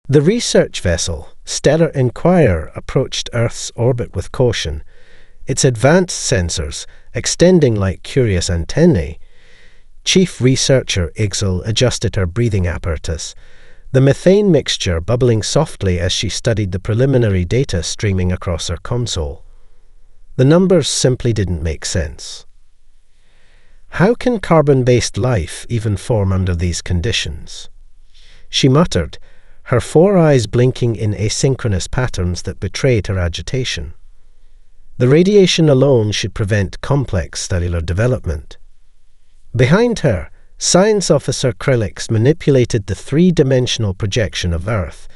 The research vessel, Stellar Inquirer, approached Earth's orbit with caution. Its advanced sensors, extending like curious antennae. Chief researcher Ixel adjusted her breathing apparatus, the methane mixture bubbling softly as she studied the preliminary data streaming across her console. The numbers simply didn't make sense. How can carbon-based life even form under these conditions? She muttered, her 4 eyes blinking in asynchronous patterns that betrayed her agitation. The radiation alone should prevent complex cellular development. Behind her, Science Officer Krillix manipulated the 3-dimensional projection of Earth,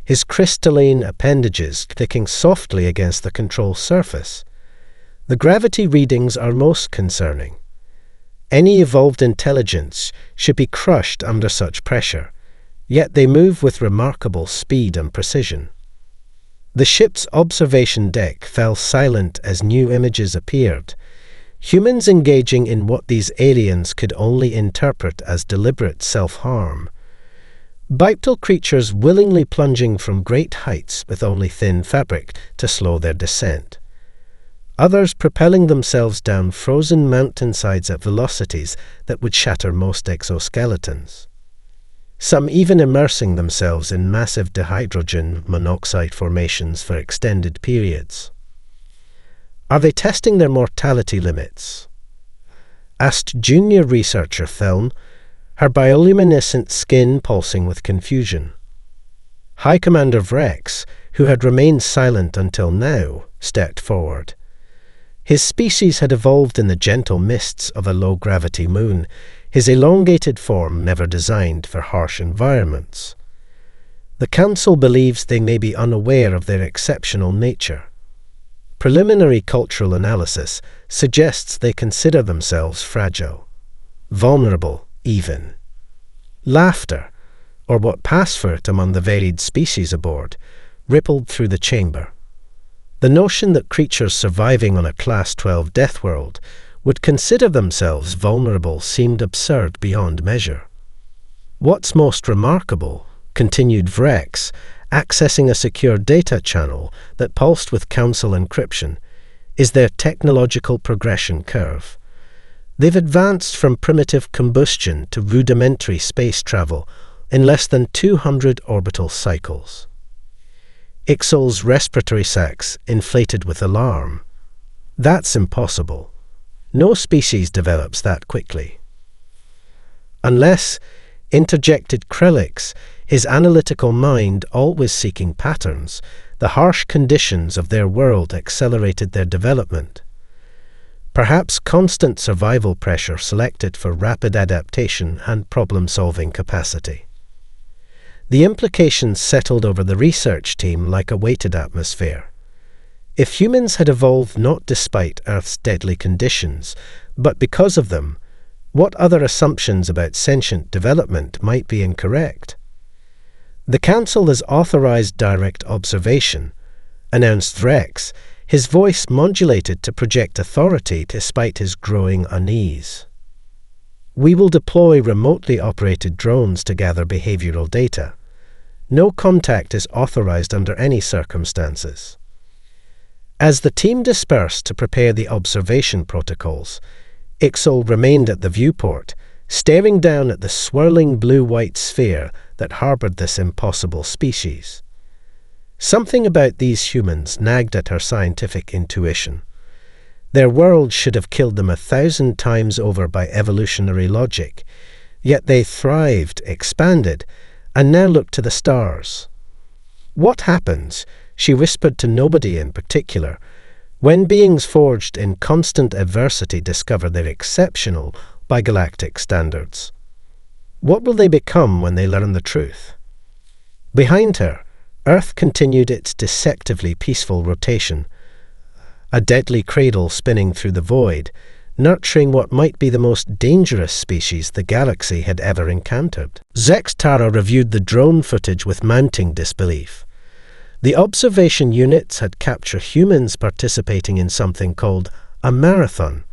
his crystalline appendages clicking softly against the control surface. The gravity readings are most concerning. Any evolved intelligence should be crushed under such pressure, yet they move with remarkable speed and precision. The ship's observation deck fell silent as new images appeared, humans engaging in what these aliens could only interpret as deliberate self-harm. Bipedal creatures willingly plunging from great heights with only thin fabric to slow their descent. Others propelling themselves down frozen mountainsides at velocities that would shatter most exoskeletons. Some even immersing themselves in massive dihydrogen monoxide formations for extended periods. Are they testing their mortality limits? Asked junior researcher Thelm, her bioluminescent skin pulsing with confusion. High Commander Vrex, who had remained silent until now, stepped forward. His species had evolved in the gentle mists of a low-gravity moon, his elongated form never designed for harsh environments. The Council believes they may be unaware of their exceptional nature. Preliminary cultural analysis suggests they consider themselves fragile, vulnerable even. Laughter, or what passed for it among the varied species aboard, rippled through the chamber. The notion that creatures surviving on a Class 12 Deathworld would consider themselves vulnerable seemed absurd beyond measure. What's most remarkable, continued Vrex, accessing a secure data channel that pulsed with Council encryption, is their technological progression curve. They've advanced from primitive combustion to rudimentary space travel in less than 200 orbital cycles. Ixel's respiratory sacs inflated with alarm. That's impossible. No species develops that quickly. Unless, interjected Krillix, his analytical mind always seeking patterns, the harsh conditions of their world accelerated their development. Perhaps constant survival pressure selected for rapid adaptation and problem-solving capacity. The implications settled over the research team like a weighted atmosphere. If humans had evolved not despite Earth's deadly conditions, but because of them, what other assumptions about sentient development might be incorrect? The Council has authorized direct observation, announced Vrex, his voice modulated to project authority despite his growing unease. We will deploy remotely operated drones to gather behavioral data. No contact is authorized under any circumstances. As the team dispersed to prepare the observation protocols, Ixel remained at the viewport, staring down at the swirling blue-white sphere that harbored this impossible species. Something about these humans nagged at her scientific intuition. Their world should have killed them 1,000 times over by evolutionary logic, yet they thrived, expanded, and now looked to the stars. What happens, she whispered to nobody in particular, when beings forged in constant adversity discover they're exceptional by galactic standards? What will they become when they learn the truth? Behind her, Earth continued its deceptively peaceful rotation, a deadly cradle spinning through the void, nurturing what might be the most dangerous species the galaxy had ever encountered. Zextara reviewed the drone footage with mounting disbelief. The observation units had captured humans participating in something called a marathon,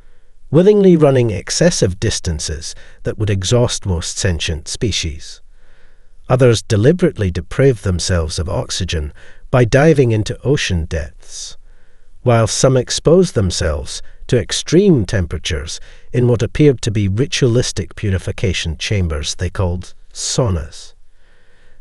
willingly running excessive distances that would exhaust most sentient species. Others deliberately deprived themselves of oxygen by diving into ocean depths, while some exposed themselves to extreme temperatures in what appeared to be ritualistic purification chambers they called saunas.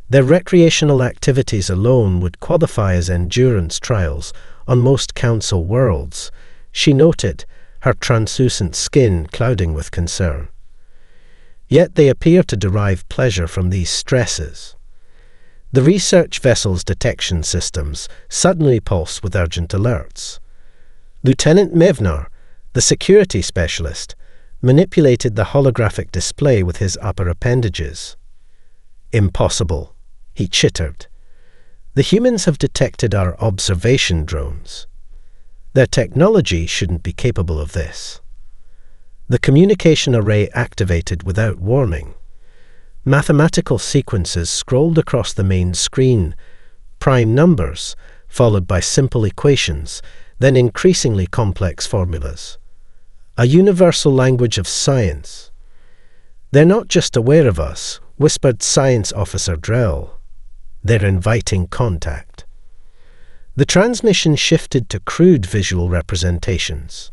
Their recreational activities alone would qualify as endurance trials on most council worlds, she noted, her translucent skin clouding with concern. Yet they appear to derive pleasure from these stresses. The research vessel's detection systems suddenly pulse with urgent alerts. Lieutenant Mevnar, the security specialist, manipulated the holographic display with his upper appendages. "Impossible," he chittered. "The humans have detected our observation drones. Their technology shouldn't be capable of this." The communication array activated without warning. Mathematical sequences scrolled across the main screen, prime numbers, followed by simple equations, then increasingly complex formulas. A universal language of science. "They're not just aware of us," whispered Science Officer Drell. "They're inviting contact." The transmission shifted to crude visual representations.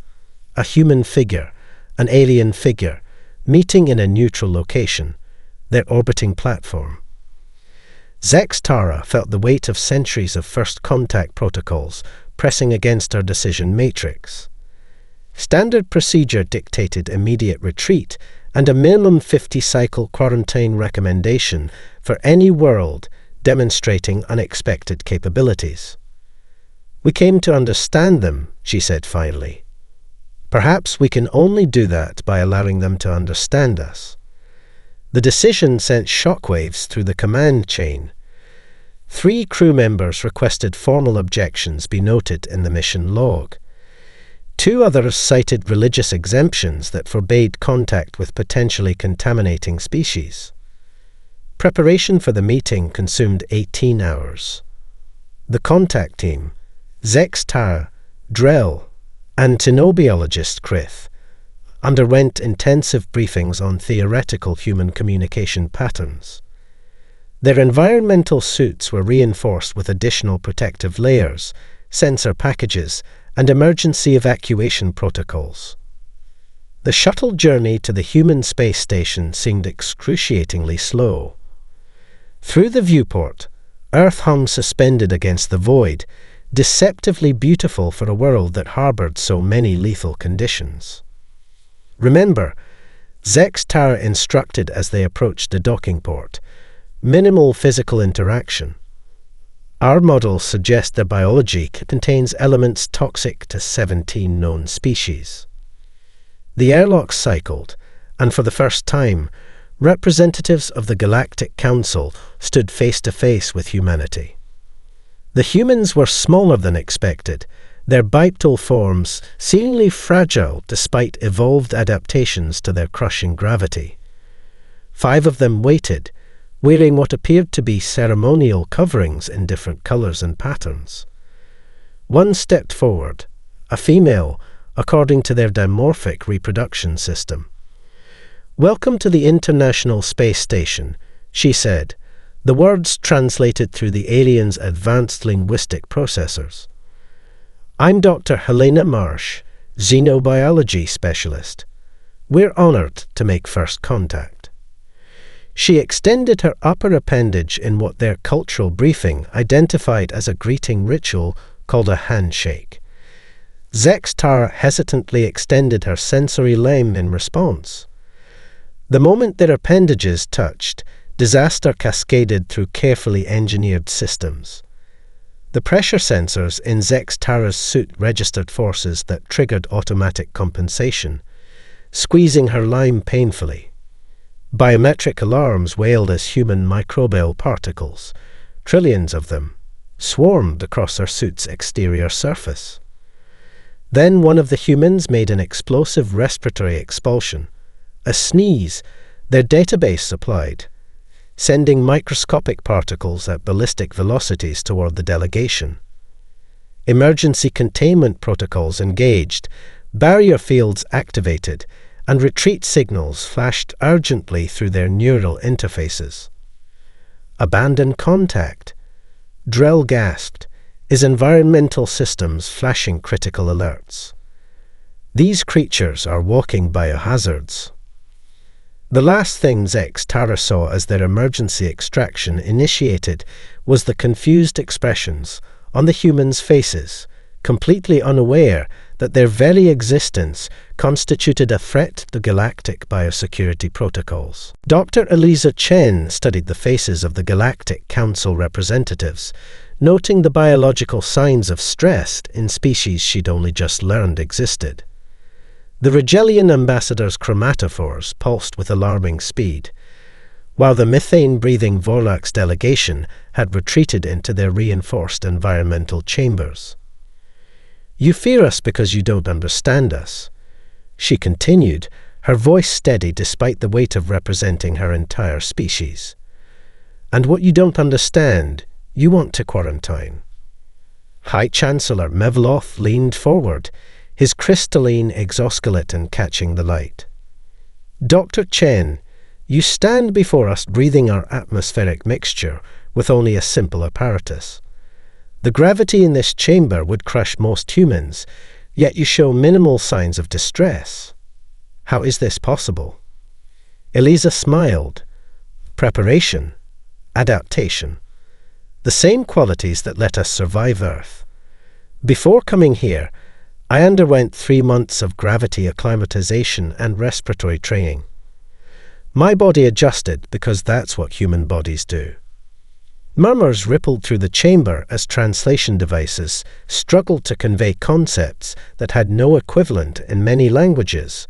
A human figure, an alien figure, meeting in a neutral location, their orbiting platform. Zex Tara felt the weight of centuries of first contact protocols pressing against her decision matrix. Standard procedure dictated immediate retreat and a minimum 50-cycle quarantine recommendation for any world demonstrating unexpected capabilities. "We came to understand them," she said finally. "Perhaps we can only do that by allowing them to understand us." The decision sent shockwaves through the command chain. 3 crew members requested formal objections be noted in the mission log. 2 others cited religious exemptions that forbade contact with potentially contaminating species. Preparation for the meeting consumed 18 hours. The contact team, Zex Tara, Drell, and xenobiologist Krith, underwent intensive briefings on theoretical human communication patterns. Their environmental suits were reinforced with additional protective layers, sensor packages, and emergency evacuation protocols. The shuttle journey to the human space station seemed excruciatingly slow. Through the viewport, Earth hung suspended against the void, deceptively beautiful for a world that harbored so many lethal conditions. "Remember," Zex Tara instructed as they approached the docking port, "minimal physical interaction. Our models suggest their biology contains elements toxic to 17 known species." The airlock cycled, and for the first time, representatives of the Galactic Council stood face to face with humanity. The humans were smaller than expected, their bipedal forms seemingly fragile despite evolved adaptations to their crushing gravity. 5 of them waited, wearing what appeared to be ceremonial coverings in different colors and patterns. One stepped forward, a female, according to their dimorphic reproduction system. "Welcome to the International Space Station," she said, the words translated through the aliens' advanced linguistic processors. "I'm Dr. Helena Marsh, xenobiology specialist. We're honored to make first contact." She extended her upper appendage in what their cultural briefing identified as a greeting ritual called a handshake. Zex Tara hesitantly extended her sensory limb in response. The moment their appendages touched, disaster cascaded through carefully engineered systems. The pressure sensors in Zex Tara's suit registered forces that triggered automatic compensation, squeezing her limb painfully. Biometric alarms wailed as human microbial particles, trillions of them, swarmed across her suit's exterior surface. Then one of the humans made an explosive respiratory expulsion, a sneeze their database supplied, sending microscopic particles at ballistic velocities toward the delegation. Emergency containment protocols engaged, barrier fields activated, and retreat signals flashed urgently through their neural interfaces. Abandon contact. Drell gasped, his environmental systems flashing critical alerts. These creatures are walking biohazards. The last thing Zex Tara saw as their emergency extraction initiated was the confused expressions on the humans' faces, completely unaware that their very existence constituted a threat to galactic biosecurity protocols. Dr. Eliza Chen studied the faces of the Galactic Council representatives, noting the biological signs of stress in species she'd only just learned existed. The Regellian ambassador's chromatophores pulsed with alarming speed, while the methane-breathing Vorlax delegation had retreated into their reinforced environmental chambers. "You fear us because you don't understand us," she continued, her voice steady despite the weight of representing her entire species. "And what you don't understand, you want to quarantine." High Chancellor Mevloth leaned forward, his crystalline exoskeleton catching the light. "Dr. Chen, you stand before us breathing our atmospheric mixture with only a simple apparatus. The gravity in this chamber would crush most humans, yet you show minimal signs of distress. How is this possible?" Eliza smiled. Preparation, adaptation, the same qualities that let us survive Earth. Before coming here, I underwent 3 months of gravity acclimatization and respiratory training. My body adjusted because that's what human bodies do. Murmurs rippled through the chamber as translation devices struggled to convey concepts that had no equivalent in many languages.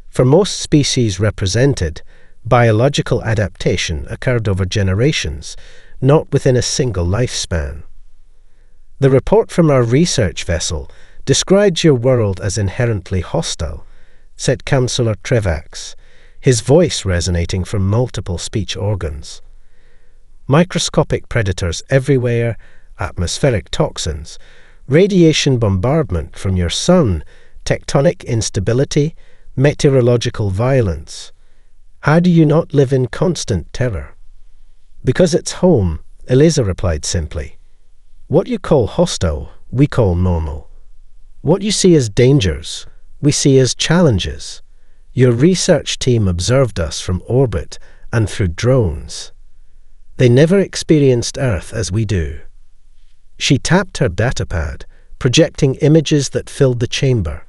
For most species represented, biological adaptation occurred over generations, not within a single lifespan. "The report from our research vessel described your world as inherently hostile," said Councillor Trevax, his voice resonating from multiple speech organs. "Microscopic predators everywhere, atmospheric toxins, radiation bombardment from your sun, tectonic instability, meteorological violence. How do you not live in constant terror?" "Because it's home," Eliza replied simply. "What you call hostile, we call normal. What you see as dangers, we see as challenges. Your research team observed us from orbit and through drones. They never experienced Earth as we do." She tapped her datapad, projecting images that filled the chamber.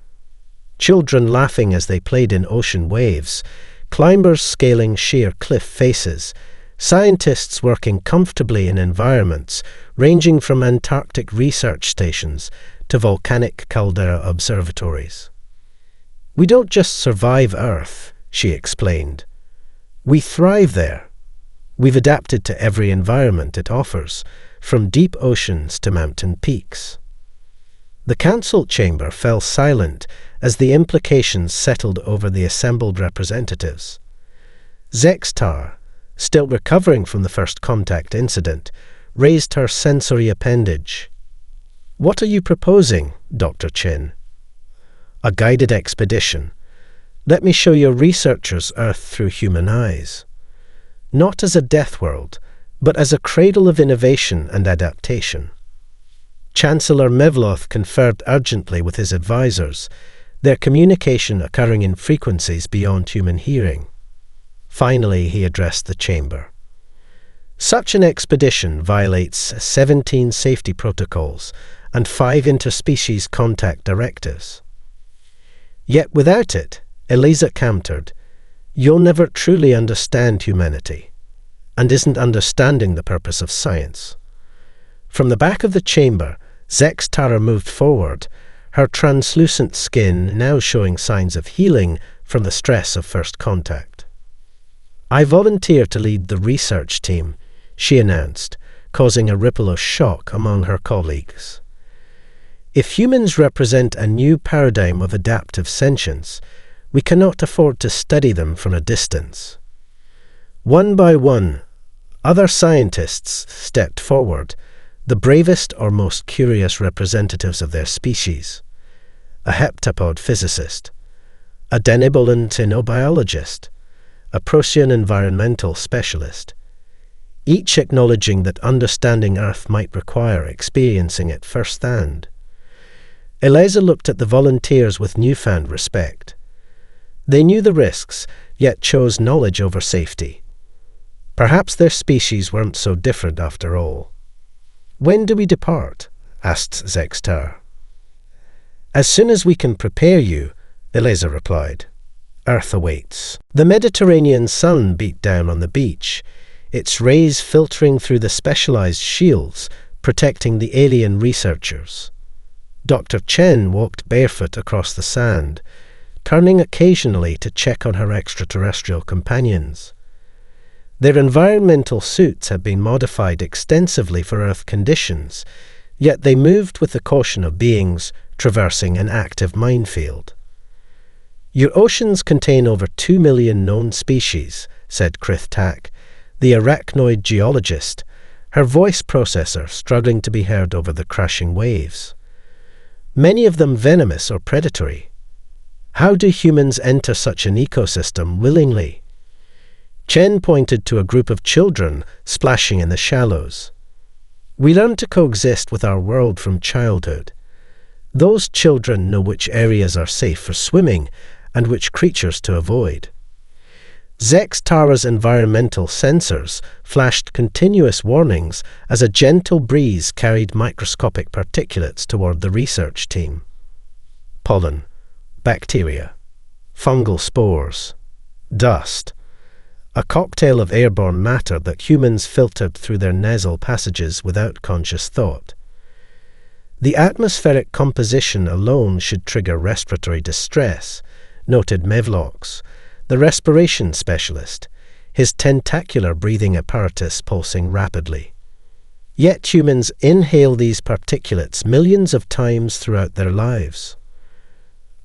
Children laughing as they played in ocean waves, climbers scaling sheer cliff faces, scientists working comfortably in environments ranging from Antarctic research stations to volcanic caldera observatories. "We don't just survive Earth," she explained. "We thrive there. We've adapted to every environment it offers, from deep oceans to mountain peaks." The council chamber fell silent as the implications settled over the assembled representatives. Zextar, still recovering from the first contact incident, raised her sensory appendage. "What are you proposing, Dr. Chen?" "A guided expedition. Let me show your researchers Earth through human eyes. Not as a death world, but as a cradle of innovation and adaptation." Chancellor Mevloth conferred urgently with his advisors, their communication occurring in frequencies beyond human hearing. Finally, he addressed the chamber. "Such an expedition violates 17 safety protocols and 5 interspecies contact directives. Yet without it," Eliza countered, "you'll never truly understand humanity, and isn't understanding the purpose of science." From the back of the chamber, Zex Tara moved forward, her translucent skin now showing signs of healing from the stress of first contact. "I volunteer to lead the research team," she announced, causing a ripple of shock among her colleagues. "If humans represent a new paradigm of adaptive sentience, we cannot afford to study them from a distance." One by one, other scientists stepped forward, the bravest or most curious representatives of their species. A heptapod physicist, a denibolent xenobiologist, a Procyon environmental specialist. each acknowledging that understanding Earth might require experiencing it firsthand. Eliza looked at the volunteers with newfound respect. They knew the risks, yet chose knowledge over safety. Perhaps their species weren't so different after all. "When do we depart?" asked Zextar. "As soon as we can prepare you," Eliza replied. "Earth awaits." The Mediterranean sun beat down on the beach, its rays filtering through the specialized shields protecting the alien researchers. Dr. Chen walked barefoot across the sand, turning occasionally to check on her extraterrestrial companions. Their environmental suits had been modified extensively for Earth conditions, yet they moved with the caution of beings traversing an active minefield. "Your oceans contain over 2 million known species," said Krithtak, the arachnoid geologist, her voice processor struggling to be heard over the crashing waves. "Many of them venomous or predatory. How do humans enter such an ecosystem willingly?" Chen pointed to a group of children splashing in the shallows. "We learn to coexist with our world from childhood. Those children know which areas are safe for swimming and which creatures to avoid." Zextara's environmental sensors flashed continuous warnings as a gentle breeze carried microscopic particulates toward the research team. Pollen, bacteria, fungal spores, dust, a cocktail of airborne matter that humans filtered through their nasal passages without conscious thought. The atmospheric composition alone should trigger respiratory distress, noted Mevlox, the respiration specialist, his tentacular breathing apparatus pulsing rapidly. Yet humans inhale these particulates millions of times throughout their lives.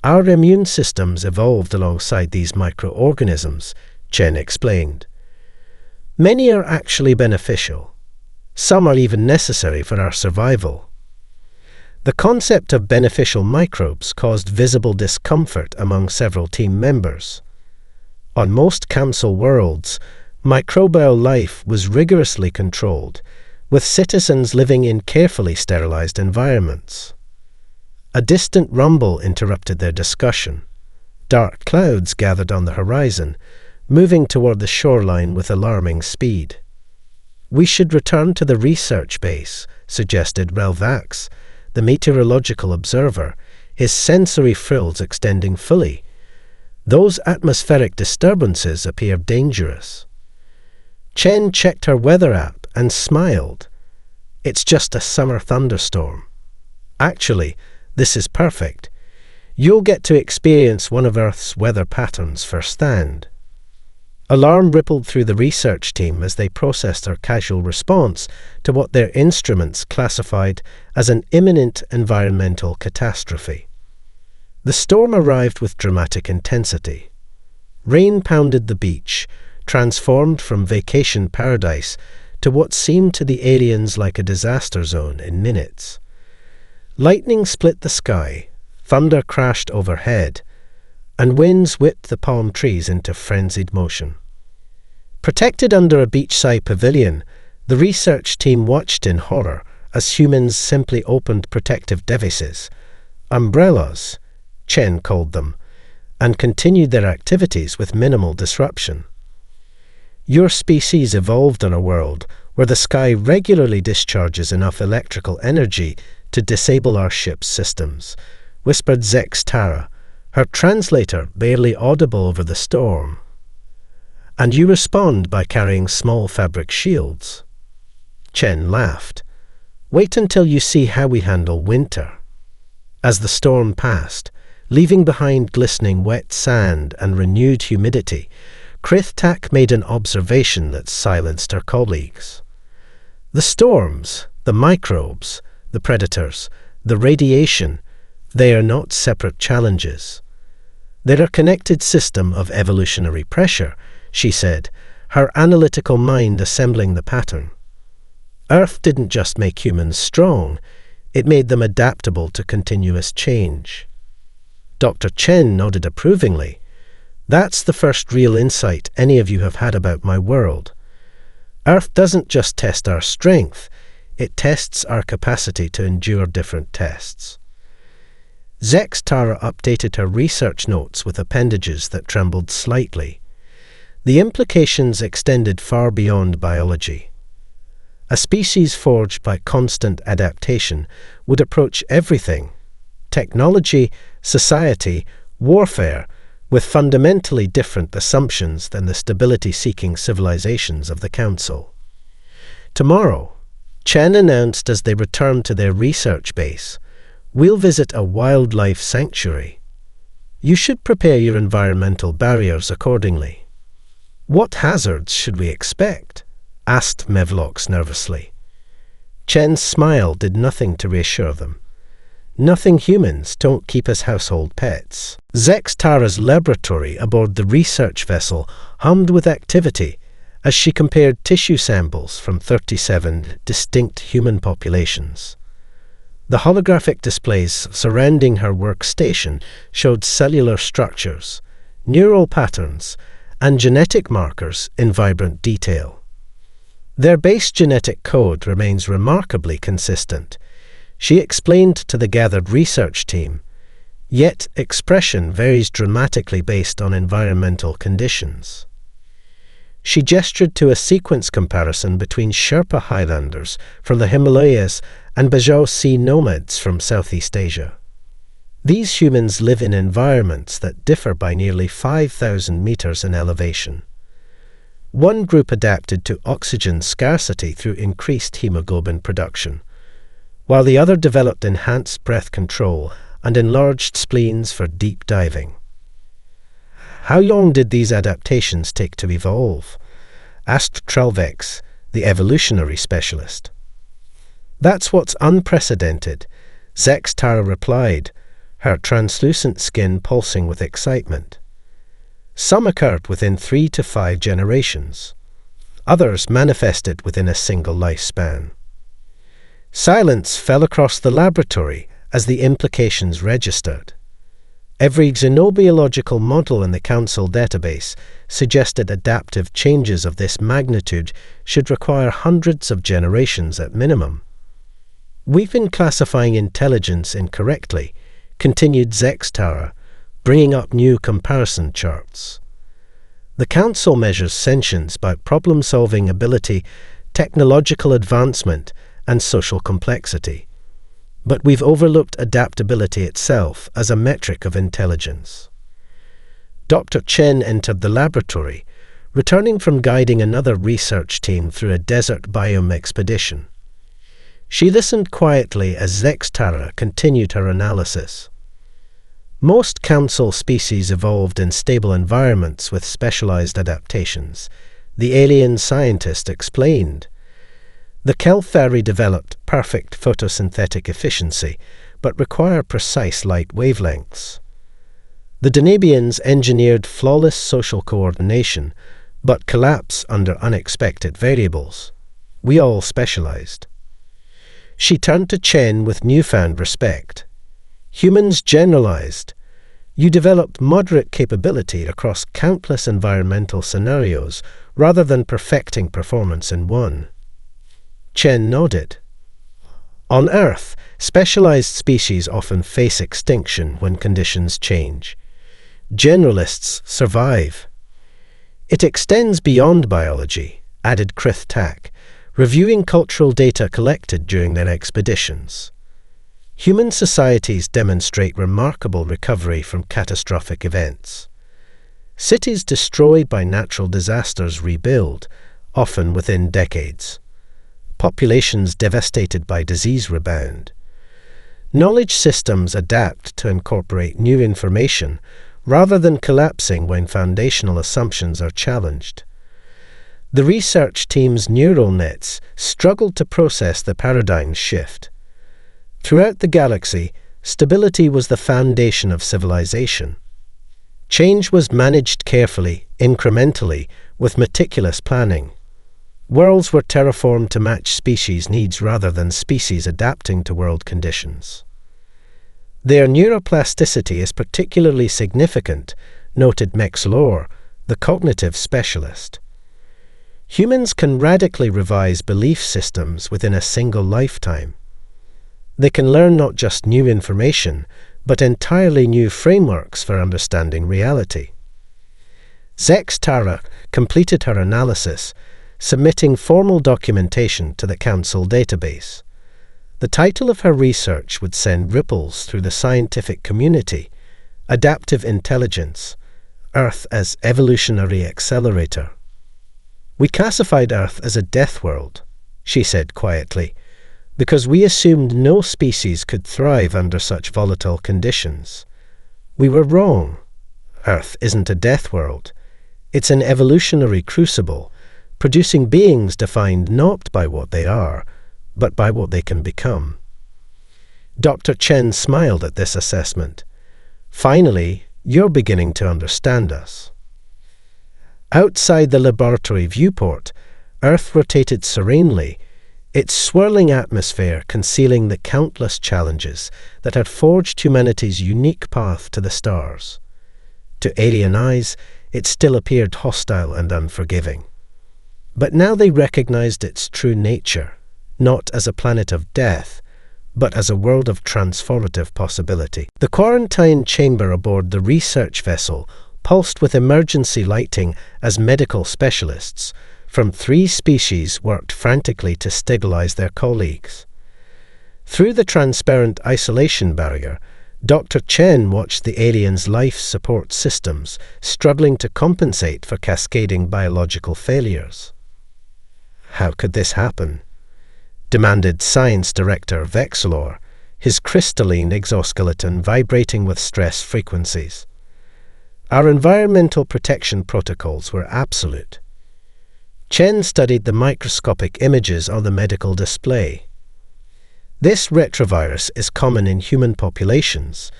Our immune systems evolved alongside these microorganisms, Chen explained. Many are actually beneficial. Some are even necessary for our survival. The concept of beneficial microbes caused visible discomfort among several team members. On most council worlds, microbial life was rigorously controlled, with citizens living in carefully sterilized environments. A distant rumble interrupted their discussion. Dark clouds gathered on the horizon, moving toward the shoreline with alarming speed. "We should return to the research base," suggested Relvax, the meteorological observer, his sensory frills extending fully. "Those atmospheric disturbances appear dangerous." Chen checked her weather app and smiled. "It's just a summer thunderstorm. Actually, this is perfect. You'll get to experience one of Earth's weather patterns firsthand." Alarm rippled through the research team as they processed her casual response to what their instruments classified as an imminent environmental catastrophe. The storm arrived with dramatic intensity. Rain pounded the beach, transformed from vacation paradise to what seemed to the aliens like a disaster zone in minutes. Lightning split the sky, thunder crashed overhead, and winds whipped the palm trees into frenzied motion. Protected under a beachside pavilion, the research team watched in horror as humans simply opened protective devices, umbrellas, Chen called them, and continued their activities with minimal disruption. "Your species evolved on a world where the sky regularly discharges enough electrical energy to disable our ship's systems," whispered Zextara, her translator barely audible over the storm. "And you respond by carrying small fabric shields." Chen laughed. "Wait until you see how we handle winter." As the storm passed, leaving behind glistening wet sand and renewed humidity, Krithtak made an observation that silenced her colleagues. The storms, the microbes, the predators, the radiation, they are not separate challenges. They're a connected system of evolutionary pressure, she said, her analytical mind assembling the pattern. Earth didn't just make humans strong, it made them adaptable to continuous change. Dr. Chen nodded approvingly. "That's the first real insight any of you have had about my world. Earth doesn't just test our strength, it tests our capacity to endure different tests. Zex Tara updated her research notes with appendages that trembled slightly. The implications extended far beyond biology. A species forged by constant adaptation would approach everything: technology, society, warfare, with fundamentally different assumptions than the stability-seeking civilizations of the Council. Tomorrow, Chen announced as they returned to their research base, "We'll visit a wildlife sanctuary. You should prepare your environmental barriers accordingly." "What hazards should we expect?" asked Mevlox nervously. Chen's smile did nothing to reassure them. "Nothing humans don't keep as household pets." Zex Tara's laboratory aboard the research vessel hummed with activity as she compared tissue samples from 37 distinct human populations. The holographic displays surrounding her workstation showed cellular structures, neural patterns, and genetic markers in vibrant detail. Their base genetic code remains remarkably consistent, she explained to the gathered research team, yet expression varies dramatically based on environmental conditions. She gestured to a sequence comparison between Sherpa Highlanders from the Himalayas and Bajau Sea nomads from Southeast Asia. These humans live in environments that differ by nearly 5,000 meters in elevation. One group adapted to oxygen scarcity through increased hemoglobin production, while the other developed enhanced breath control and enlarged spleens for deep diving. "How long did these adaptations take to evolve?" asked Trelvex, the evolutionary specialist. "That's what's unprecedented," Zex Tara replied, her translucent skin pulsing with excitement. "Some occurred within 3 to 5 generations. Others manifested within a single lifespan." Silence fell across the laboratory as the implications registered. Every xenobiological model in the Council database suggested adaptive changes of this magnitude should require hundreds of generations at minimum. "We've been classifying intelligence incorrectly," continued Zex Tara, bringing up new comparison charts. "The Council measures sentience by problem-solving ability, technological advancement, and social complexity. But we've overlooked adaptability itself as a metric of intelligence." Dr. Chen entered the laboratory, returning from guiding another research team through a desert biome expedition. She listened quietly as Zex Tara continued her analysis. Most Council species evolved in stable environments with specialized adaptations, the alien scientist explained. The Kelthari developed perfect photosynthetic efficiency, but require precise light wavelengths. The Denabians engineered flawless social coordination, but collapse under unexpected variables. We all specialized. She turned to Chen with newfound respect. "Humans generalized. You developed moderate capability across countless environmental scenarios rather than perfecting performance in one." Chen nodded. "On Earth, specialized species often face extinction when conditions change. Generalists survive." "It extends beyond biology," added Krith Tak, reviewing cultural data collected during their expeditions. "Human societies demonstrate remarkable recovery from catastrophic events. Cities destroyed by natural disasters rebuild, often within decades. Populations devastated by disease rebound. Knowledge systems adapt to incorporate new information rather than collapsing when foundational assumptions are challenged. The research team's neural nets struggled to process the paradigm shift. Throughout the galaxy, stability was the foundation of civilization. Change was managed carefully, incrementally, with meticulous planning. Worlds were terraformed to match species needs rather than species adapting to world conditions. Their neuroplasticity is particularly significant, noted Mex Lore, the cognitive specialist. Humans can radically revise belief systems within a single lifetime. They can learn not just new information, but entirely new frameworks for understanding reality. Zex Tara completed her analysis, submitting formal documentation to the Council database. The title of her research would send ripples through the scientific community: Adaptive Intelligence, Earth as Evolutionary Accelerator. "We classified Earth as a Deathworld," she said quietly, "because we assumed no species could thrive under such volatile conditions. We were wrong. Earth isn't a Deathworld. It's an evolutionary crucible, producing beings defined not by what they are, but by what they can become." Dr. Chen smiled at this assessment. "Finally, you're beginning to understand us." Outside the laboratory viewport, Earth rotated serenely, its swirling atmosphere concealing the countless challenges that had forged humanity's unique path to the stars. To alien eyes, it still appeared hostile and unforgiving. But now they recognized its true nature, not as a planet of death, but as a world of transformative possibility. The quarantine chamber aboard the research vessel pulsed with emergency lighting as medical specialists from 3 species worked frantically to stabilize their colleagues. Through the transparent isolation barrier, Dr. Chen watched the aliens' life support systems struggling to compensate for cascading biological failures. "How could this happen?" demanded Science Director Vexilor, his crystalline exoskeleton vibrating with stress frequencies. "Our environmental protection protocols were absolute." Chen studied the microscopic images on the medical display. "This retrovirus is common in human populations.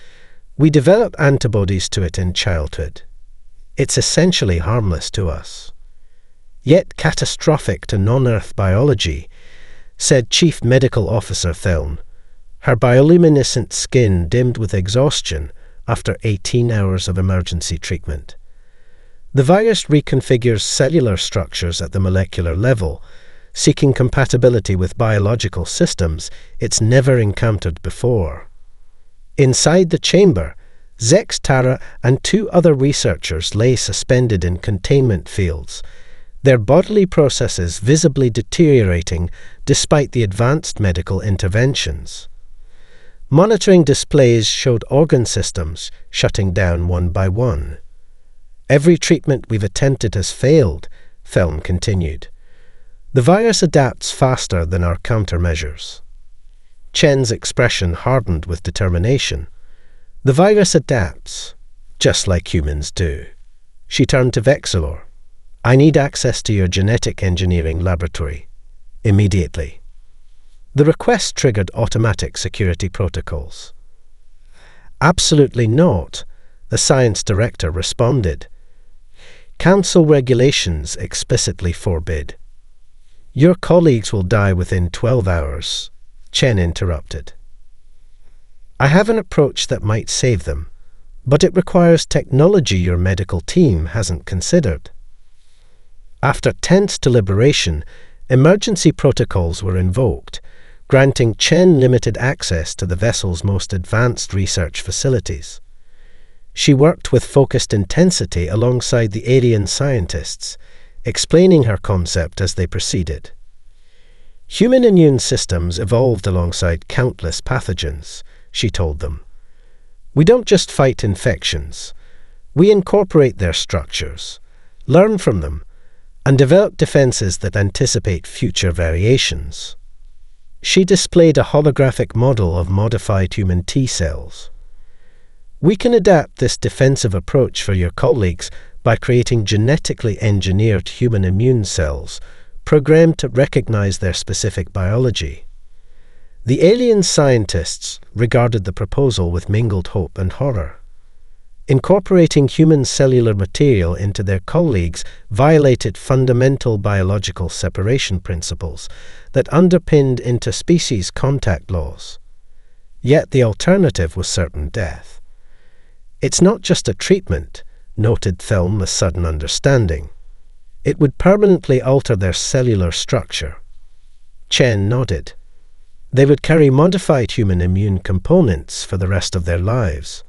We develop antibodies to it in childhood. It's essentially harmless to us, yet catastrophic to non-Earth biology," said Chief Medical Officer Thelm, her bioluminescent skin dimmed with exhaustion after 18 hours of emergency treatment. "The virus reconfigures cellular structures at the molecular level, seeking compatibility with biological systems it's never encountered before." Inside the chamber, Zex Tara and 2 other researchers lay suspended in containment fields, their bodily processes visibly deteriorating despite the advanced medical interventions. Monitoring displays showed organ systems shutting down one by one. "Every treatment we've attempted has failed," Thelm continued. "The virus adapts faster than our countermeasures." Chen's expression hardened with determination. "The virus adapts, just like humans do." She turned to Vexilor. "I need access to your genetic engineering laboratory. Immediately." The request triggered automatic security protocols. "Absolutely not," the science director responded. "Council regulations explicitly forbid." "Your colleagues will die within 12 hours, Chen interrupted. "I have an approach that might save them, but it requires technology your medical team hasn't considered." After tense deliberation, emergency protocols were invoked, granting Chen limited access to the vessel's most advanced research facilities. She worked with focused intensity alongside the alien scientists, explaining her concept as they proceeded. "Human immune systems evolved alongside countless pathogens," she told them. "We don't just fight infections. We incorporate their structures, learn from them, and develop defenses that anticipate future variations." She displayed a holographic model of modified human T cells. "We can adapt this defensive approach for your colleagues by creating genetically engineered human immune cells, programmed to recognize their specific biology." The alien scientists regarded the proposal with mingled hope and horror. Incorporating human cellular material into their colleagues violated fundamental biological separation principles that underpinned interspecies contact laws. Yet the alternative was certain death. "It's not just a treatment," noted Thelm with sudden understanding. It would permanently alter their cellular structure. Chen nodded. They would carry modified human immune components for the rest of their lives.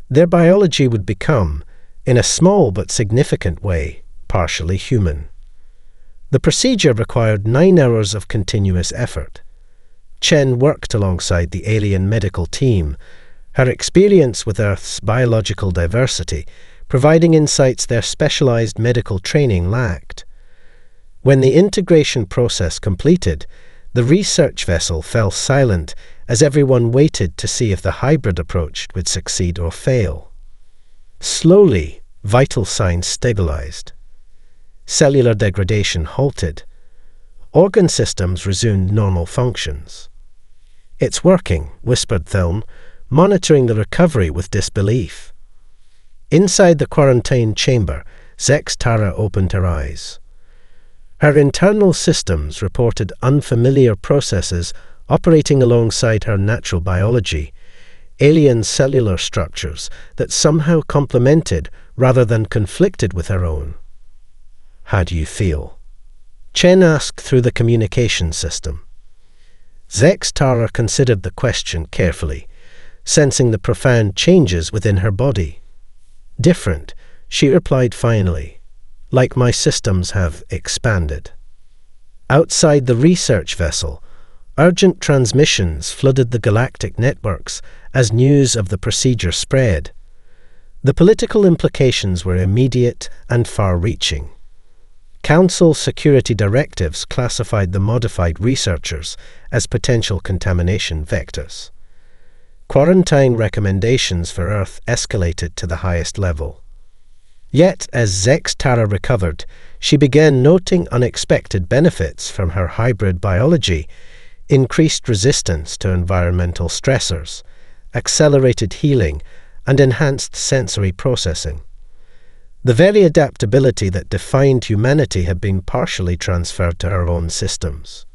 Their biology would become, in a small but significant way, partially human. The procedure required 9 hours of continuous effort. Chen worked alongside the alien medical team, her experience with Earth's biological diversity providing insights their specialized medical training lacked. When the integration process completed, the research vessel fell silent as everyone waited to see if the hybrid approach would succeed or fail. Slowly, vital signs stabilized. Cellular degradation halted. Organ systems resumed normal functions. "It's working," whispered Thilm, monitoring the recovery with disbelief. Inside the quarantine chamber, Zex Tara opened her eyes. Her internal systems reported unfamiliar processes operating alongside her natural biology, alien cellular structures that somehow complemented rather than conflicted with her own. "How do you feel?" Chen asked through the communication system. Zex Tara considered the question carefully, sensing the profound changes within her body. "Different," she replied finally, "like my systems have expanded." Outside the research vessel, urgent transmissions flooded the galactic networks as news of the procedure spread. The political implications were immediate and far-reaching. Council security directives classified the modified researchers as potential contamination vectors. Quarantine recommendations for Earth escalated to the highest level. Yet, as Zex Tara recovered, she began noting unexpected benefits from her hybrid biology: increased resistance to environmental stressors, accelerated healing, and enhanced sensory processing. The very adaptability that defined humanity had been partially transferred to her own systems.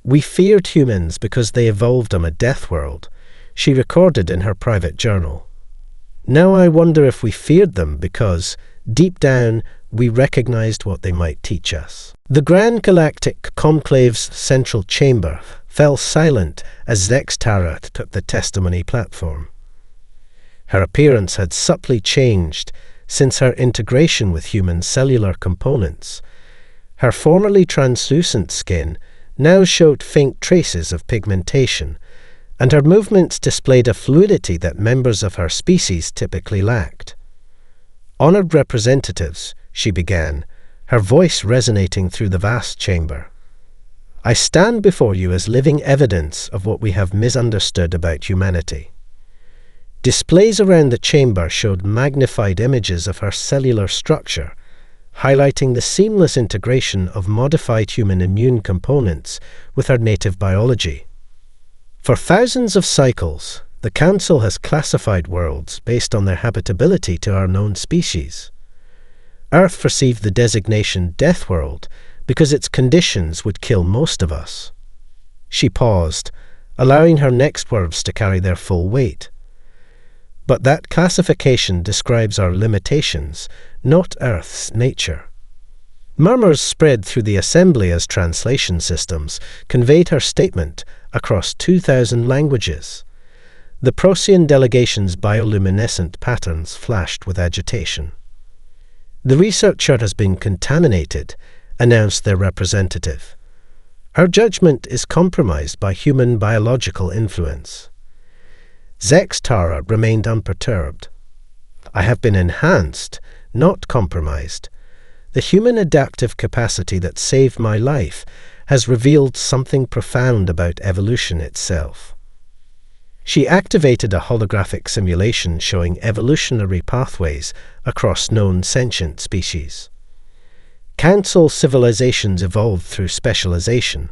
"We feared humans because they evolved on a Deathworld," she recorded in her private journal. "Now I wonder if we feared them because, deep down, we recognized what they might teach us." The Grand Galactic Conclave's central chamber fell silent as Zex Tara took the testimony platform. Her appearance had subtly changed since her integration with human cellular components. Her formerly translucent skin now showed faint traces of pigmentation, and her movements displayed a fluidity that members of her species typically lacked. "Honored representatives," she began, her voice resonating through the vast chamber, "I stand before you as living evidence of what we have misunderstood about humanity." Displays around the chamber showed magnified images of her cellular structure, highlighting the seamless integration of modified human immune components with her native biology. For thousands of cycles, the Council has classified worlds based on their habitability to our known species. Earth received the designation Deathworld because its conditions would kill most of us. She paused, allowing her next words to carry their full weight. But that classification describes our limitations, not Earth's nature. Murmurs spread through the assembly as translation systems conveyed her statement across 2,000 languages. The Procyon delegation's bioluminescent patterns flashed with agitation. "The researcher has been contaminated," announced their representative. "Her judgment is compromised by human biological influence." Zex Tara remained unperturbed. "I have been enhanced, not compromised. The human adaptive capacity that saved my life has revealed something profound about evolution itself." She activated a holographic simulation showing evolutionary pathways across known sentient species. Council civilizations evolved through specialization,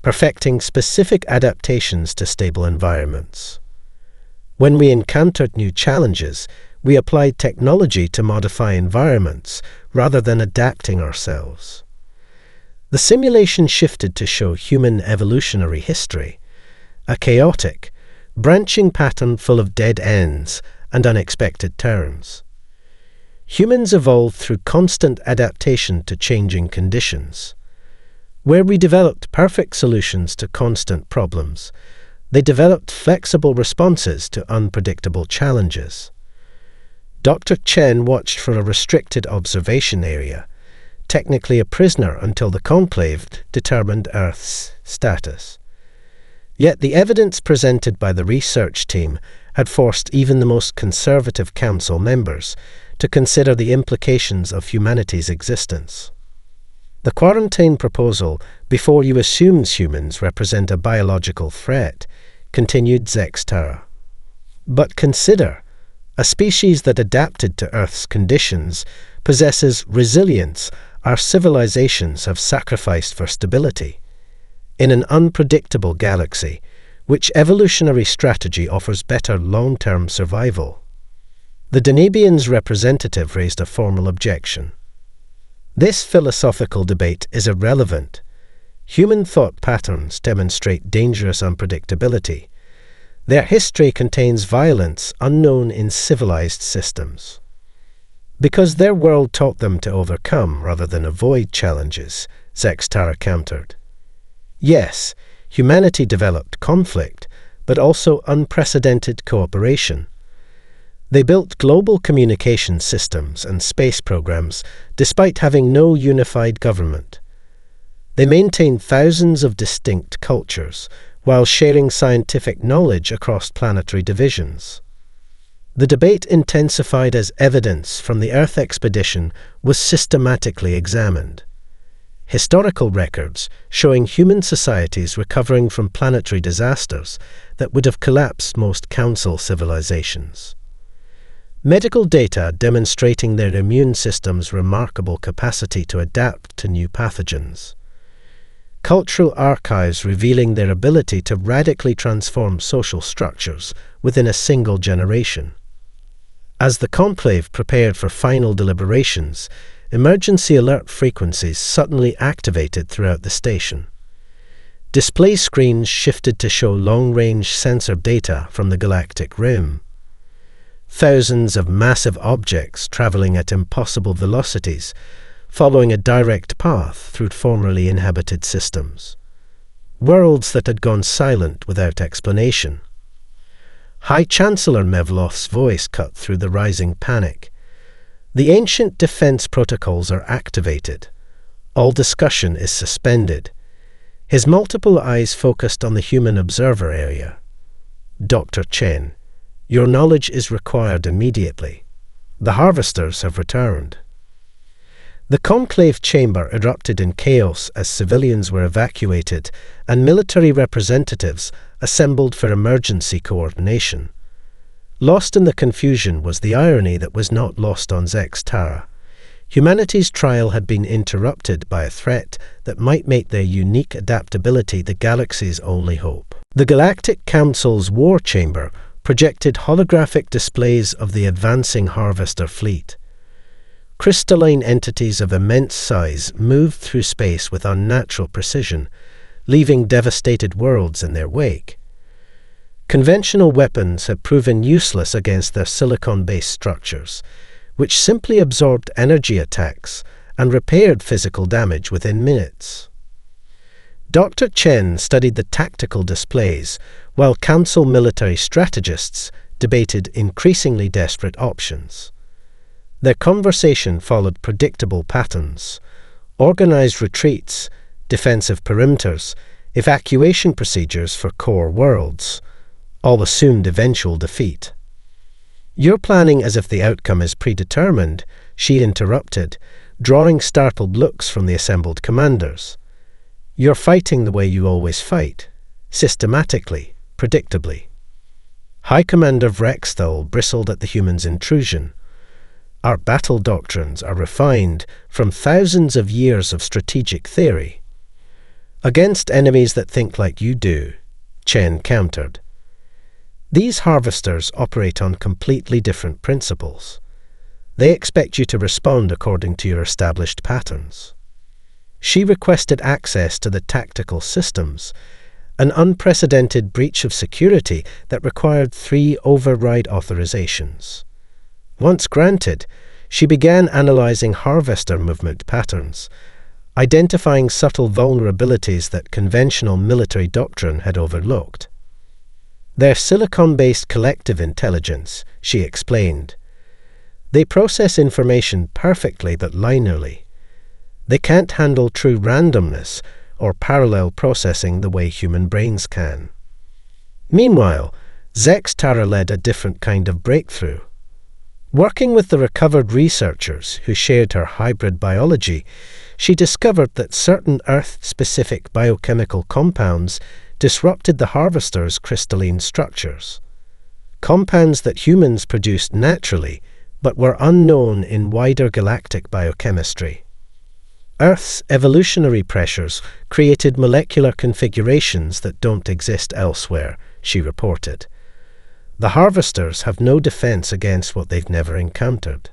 perfecting specific adaptations to stable environments. When we encountered new challenges, we applied technology to modify environments rather than adapting ourselves. The simulation shifted to show human evolutionary history, a chaotic, branching pattern full of dead ends and unexpected turns. Humans evolved through constant adaptation to changing conditions. Where we developed perfect solutions to constant problems, they developed flexible responses to unpredictable challenges. Dr. Chen watched for a restricted observation area, technically a prisoner until the conclave determined Earth's status. Yet the evidence presented by the research team had forced even the most conservative council members to consider the implications of humanity's existence. The quarantine proposal, before you assumes humans represent a biological threat, continued Zextara. But consider, a species that adapted to Earth's conditions possesses resilience our civilizations have sacrificed for stability. In an unpredictable galaxy, which evolutionary strategy offers better long-term survival? The Denebians' representative raised a formal objection. This philosophical debate is irrelevant. Human thought patterns demonstrate dangerous unpredictability. Their history contains violence unknown in civilized systems. Because their world taught them to overcome rather than avoid challenges, Zextara countered. Yes, humanity developed conflict, but also unprecedented cooperation. They built global communication systems and space programs despite having no unified government. They maintained thousands of distinct cultures while sharing scientific knowledge across planetary divisions. The debate intensified as evidence from the Earth expedition was systematically examined. Historical records showing human societies recovering from planetary disasters that would have collapsed most council civilizations. Medical data demonstrating their immune system's remarkable capacity to adapt to new pathogens. Cultural archives revealing their ability to radically transform social structures within a single generation. As the conclave prepared for final deliberations, emergency alert frequencies suddenly activated throughout the station. Display screens shifted to show long-range sensor data from the galactic rim. Thousands of massive objects traveling at impossible velocities, following a direct path through formerly inhabited systems. Worlds that had gone silent without explanation. High Chancellor Mevlov's voice cut through the rising panic. The ancient defense protocols are activated. All discussion is suspended. His multiple eyes focused on the human observer area. Dr. Chen, your knowledge is required immediately. The harvesters have returned. The conclave chamber erupted in chaos as civilians were evacuated and military representatives assembled for emergency coordination. Lost in the confusion was the irony that was not lost on Zextara. Humanity's trial had been interrupted by a threat that might make their unique adaptability the galaxy's only hope. The Galactic Council's war chamber projected holographic displays of the advancing harvester fleet. Crystalline entities of immense size moved through space with unnatural precision, leaving devastated worlds in their wake. Conventional weapons had proven useless against their silicon-based structures, which simply absorbed energy attacks and repaired physical damage within minutes. Dr. Chen studied the tactical displays, while Council military strategists debated increasingly desperate options. Their conversation followed predictable patterns: organized retreats, defensive perimeters, evacuation procedures for core worlds, all assumed eventual defeat. You're planning as if the outcome is predetermined, she interrupted, drawing startled looks from the assembled commanders. You're fighting the way you always fight, systematically, predictably. High Commander Vrexthal bristled at the humans' intrusion. Our battle doctrines are refined from thousands of years of strategic theory. Against enemies that think like you do, Chen countered. These harvesters operate on completely different principles. They expect you to respond according to your established patterns. She requested access to the tactical systems, an unprecedented breach of security that required 3 override authorizations. Once granted, she began analyzing harvester movement patterns, identifying subtle vulnerabilities that conventional military doctrine had overlooked. They're silicon-based collective intelligence, she explained. They process information perfectly but linearly. They can't handle true randomness or parallel processing the way human brains can. Meanwhile, Zex Tara led a different kind of breakthrough. Working with the recovered researchers who shared her hybrid biology, she discovered that certain Earth-specific biochemical compounds disrupted the harvester's crystalline structures. Compounds that humans produced naturally, but were unknown in wider galactic biochemistry. Earth's evolutionary pressures created molecular configurations that don't exist elsewhere, she reported. The harvesters have no defense against what they've never encountered.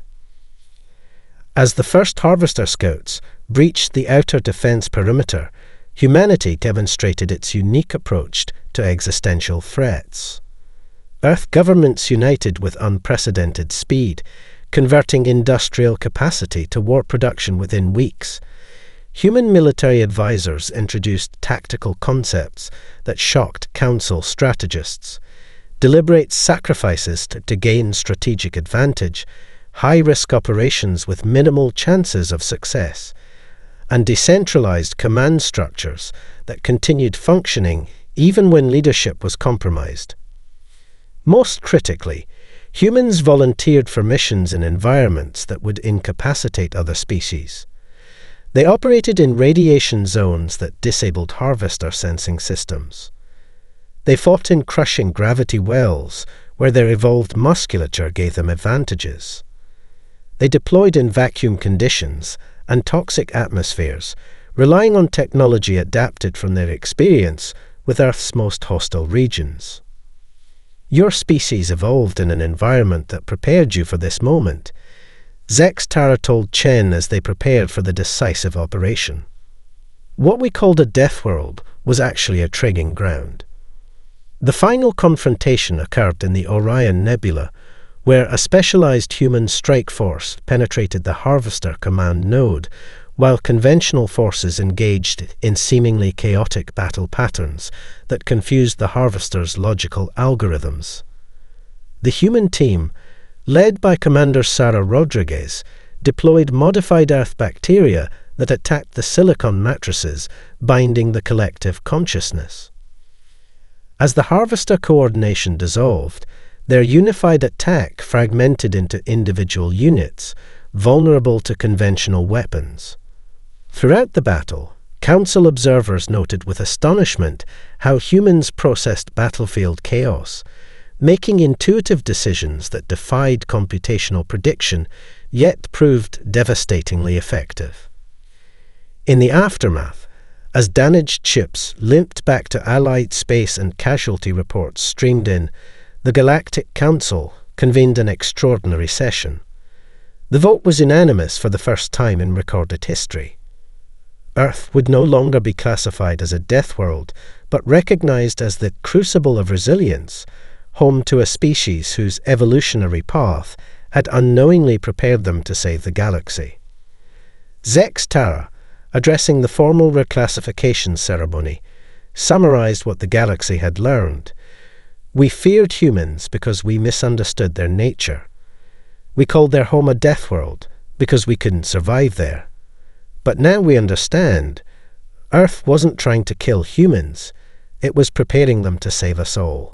As the first harvester scouts breached the outer defense perimeter, humanity demonstrated its unique approach to existential threats. Earth governments united with unprecedented speed, converting industrial capacity to war production within weeks. Human military advisors introduced tactical concepts that shocked council strategists. Deliberate sacrifices to gain strategic advantage, high-risk operations with minimal chances of success, and decentralized command structures that continued functioning even when leadership was compromised. Most critically, humans volunteered for missions in environments that would incapacitate other species. They operated in radiation zones that disabled harvester sensing systems. They fought in crushing gravity wells, where their evolved musculature gave them advantages. They deployed in vacuum conditions and toxic atmospheres, relying on technology adapted from their experience with Earth's most hostile regions. Your species evolved in an environment that prepared you for this moment, Zex Tara told Chen as they prepared for the decisive operation. What we called a Deathworld was actually a trigging ground. The final confrontation occurred in the Orion Nebula, where a specialized human strike force penetrated the Harvester command node, while conventional forces engaged in seemingly chaotic battle patterns that confused the Harvester's logical algorithms. The human team, led by Commander Sarah Rodriguez, deployed modified Earth bacteria that attacked the silicon matrices binding the collective consciousness. As the Harvester coordination dissolved, their unified attack fragmented into individual units, vulnerable to conventional weapons. Throughout the battle, Council observers noted with astonishment how humans processed battlefield chaos, making intuitive decisions that defied computational prediction, yet proved devastatingly effective. In the aftermath, as damaged ships limped back to Allied space and casualty reports streamed in, the Galactic Council convened an extraordinary session. The vote was unanimous for the first time in recorded history. Earth would no longer be classified as a death world, but recognized as the crucible of resilience, home to a species whose evolutionary path had unknowingly prepared them to save the galaxy. Zex Tara, addressing the formal reclassification ceremony, summarized what the galaxy had learned. We feared humans because we misunderstood their nature. We called their home a death world because we couldn't survive there. But now we understand. Earth wasn't trying to kill humans. It was preparing them to save us all.